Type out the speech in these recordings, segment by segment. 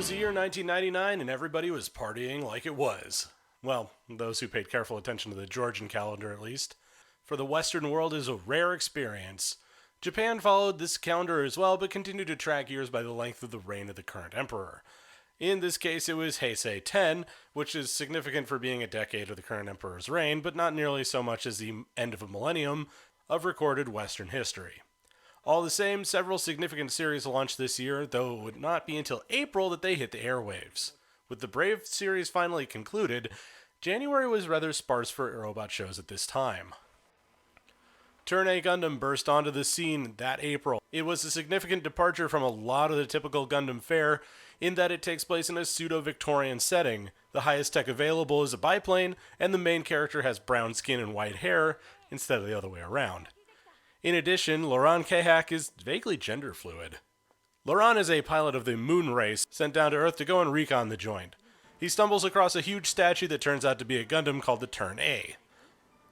was the year 1999 and everybody was partying like it was. Well, those who paid careful attention to the Georgian calendar at least. For the Western world is a rare experience. Japan followed this calendar as well, but continued to track years by the length of the reign of the current emperor. In this case, it was Heisei 10, which is significant for being a decade of the current emperor's reign, but not nearly so much as the end of a millennium of recorded Western history. All the same, several significant series launched this year, though it would not be until April that they hit the airwaves. With the Brave series finally concluded, January was rather sparse for robot shows at this time. Turn A Gundam burst onto the scene that April. It was a significant departure from a lot of the typical Gundam fare, in that it takes place in a pseudo-Victorian setting. The highest tech available is a biplane, and the main character has brown skin and white hair, instead of the other way around. In addition, Laurent Kahak is vaguely gender fluid. Laurent is a pilot of the Moon Race, sent down to Earth to go and recon the joint. He stumbles across a huge statue that turns out to be a Gundam called the Turn A.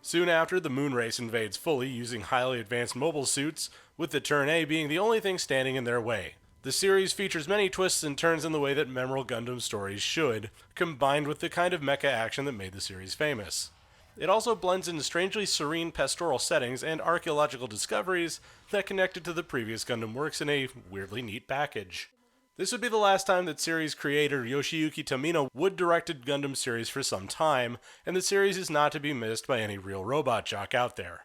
Soon after, the Moon Race invades fully using highly advanced mobile suits, with the Turn A being the only thing standing in their way. The series features many twists and turns in the way that memorable Gundam stories should, combined with the kind of mecha action that made the series famous. It also blends into strangely serene pastoral settings and archaeological discoveries that connected to the previous Gundam works in a weirdly neat package. This would be the last time that series creator Yoshiyuki Tomino would direct a Gundam series for some time, and the series is not to be missed by any real robot jock out there.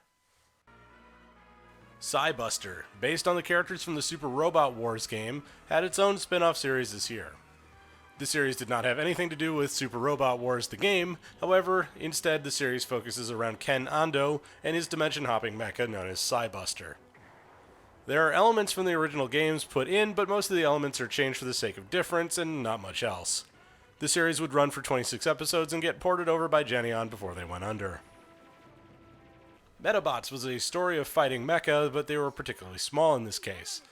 Cybuster, based on the characters from the Super Robot Wars game, had its own spin-off series this year. The series did not have anything to do with Super Robot Wars the game, however, instead the series focuses around Ken Ando and his dimension-hopping mecha known as Cybuster. There are elements from the original games put in, but most of the elements are changed for the sake of difference and not much else. The series would run for 26 episodes and get ported over by Geneon before they went under. Medabots was a story of fighting mecha, but they were particularly small in this case.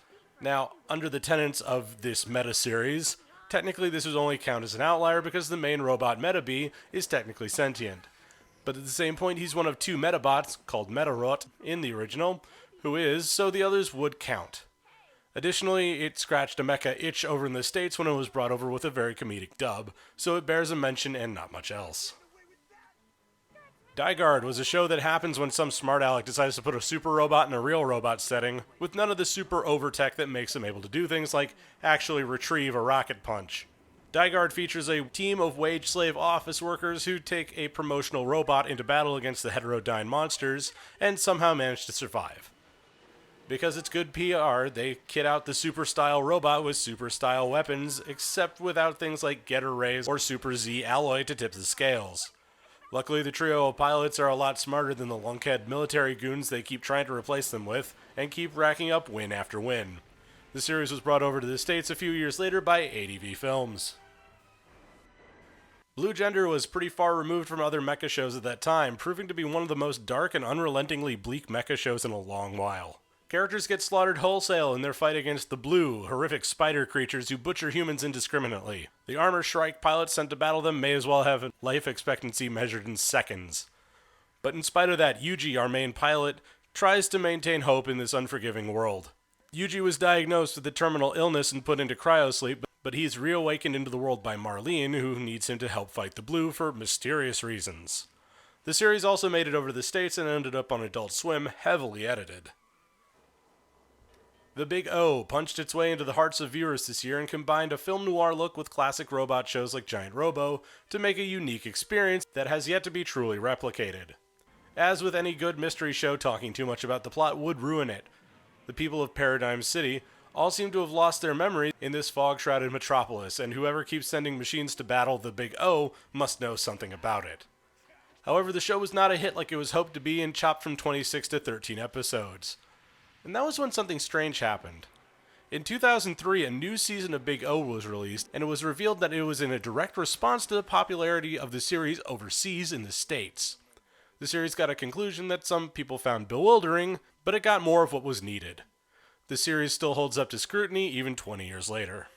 Now, under the tenets of this meta-series, technically this would only count as an outlier because the main robot Medabi is technically sentient. But at the same point, he's one of two Medabots, called Medarot, in the original, who is, so the others would count. Additionally, it scratched a mecha itch over in the States when it was brought over with a very comedic dub, so it bears a mention and not much else. Dai-Guard was a show that happens when some smart aleck decides to put a super robot in a real robot setting, with none of the super over-tech that makes him able to do things like actually retrieve a rocket punch. Dai-Guard features a team of wage-slave office workers who take a promotional robot into battle against the heterodyne monsters, and somehow manage to survive. Because it's good PR, they kit out the super-style robot with super-style weapons, except without things like Getter Rays or Super Z alloy to tip the scales. Luckily, the trio of pilots are a lot smarter than the lunkhead military goons they keep trying to replace them with, and keep racking up win after win. The series was brought over to the States a few years later by ADV Films. Blue Gender was pretty far removed from other mecha shows at that time, proving to be one of the most dark and unrelentingly bleak mecha shows in a long while. Characters get slaughtered wholesale in their fight against the blue, horrific spider creatures who butcher humans indiscriminately. The armor Shrike pilots sent to battle them may as well have a life expectancy measured in seconds. But in spite of that, Yuji, our main pilot, tries to maintain hope in this unforgiving world. Yuji was diagnosed with a terminal illness and put into cryosleep, but he's reawakened into the world by Marlene, who needs him to help fight the blue for mysterious reasons. The series also made it over to the States and ended up on Adult Swim, heavily edited. The Big O punched its way into the hearts of viewers this year and combined a film noir look with classic robot shows like Giant Robo to make a unique experience that has yet to be truly replicated. As with any good mystery show, talking too much about the plot would ruin it. The people of Paradigm City all seem to have lost their memory in this fog-shrouded metropolis, and whoever keeps sending machines to battle the Big O must know something about it. However, the show was not a hit like it was hoped to be and chopped from 26 to 13 episodes. And that was when something strange happened. In 2003, a new season of Big O was released, and it was revealed that it was in a direct response to the popularity of the series overseas in the States. The series got a conclusion that some people found bewildering, but it got more of what was needed. The series still holds up to scrutiny even 20 years later.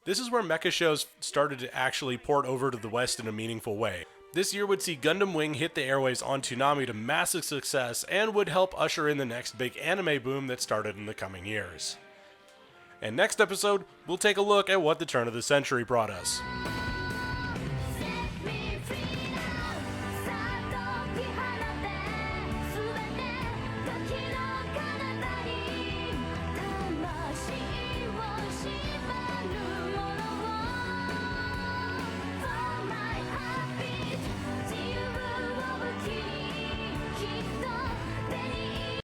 This is where mecha shows started to actually port over to the West in a meaningful way. This year would see Gundam Wing hit the airways on Toonami to massive success and would help usher in the next big anime boom that started in the coming years. And next episode, we'll take a look at what the turn of the century brought us.